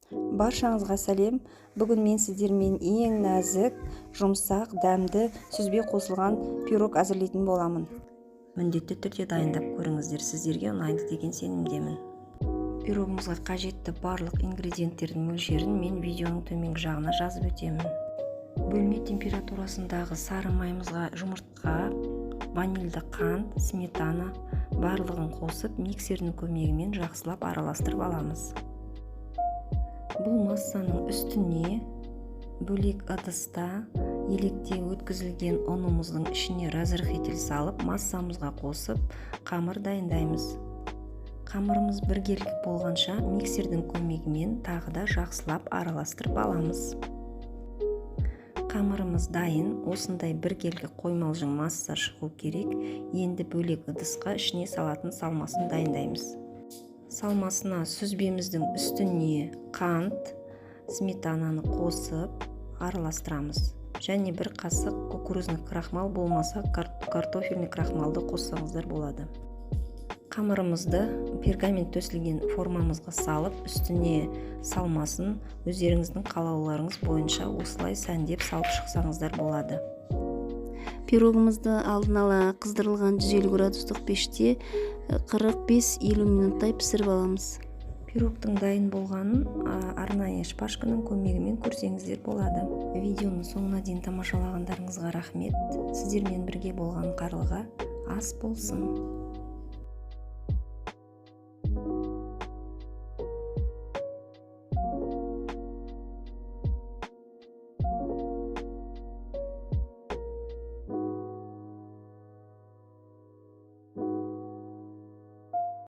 Баршаңызға сәлем. Бүгін мен сіздермен ең нәзік, жұмсақ, дәмді, сүзбе қосылған пирог әзірлейтін боламын. Міндетті түрде дайындап көріңіздер, сіздерге ұнайды деген сенімдемін. Пирогымызға қажетті барлық ингредиенттердің мөлшерін мен видеоның төменгі жағына жазып өтемін. Бөлме температурасындағы сары майымызға жұмыртқа, ванильді қант, сметана барлығын қосып миксердің көмегімен жақсылап араластырып аламыз. Бұл массаның үстіне бөлек ыдыста електе өткізілген ұнымыздың ішіне разрыхитель салып массамызға қосып қамыр дайындаймыз. Қамырымыз біркелкі болғанша миксердің көмегімен тағы да жақсылап араластырып аламыз. Қамырымыз дайын, осындай біркелкі қоймалжың масса шығу керек. Енді бөлек ыдысқа ішіне салатын салмасын дайындаймыз. Салмасына сүзбеміздің үстіне қант, сметананы қосып араластырамыз. Және бір қасық кукурузный крахмал болмаса картофельный крахмалды қоссаңыздар болады. Қамырымызды пергамент төсілген формамызға салып, үстіне салмасын өздеріңіздің қалауларыңыз бойынша осылай сәндеп салып шықсаңыздар болады. Пирогымызды алдын ала қыздырылған 150 градустық пеште 45-50 минуттай пісіріп аламыз. Пирогтың дайын болғанын арнайы шпажканың көмегімен көрсеңіздер болады. Видеоны соңына дейін тамашалағандарыңызға рахмет. Сіздермен бірге болған Қарлыға ас болсын.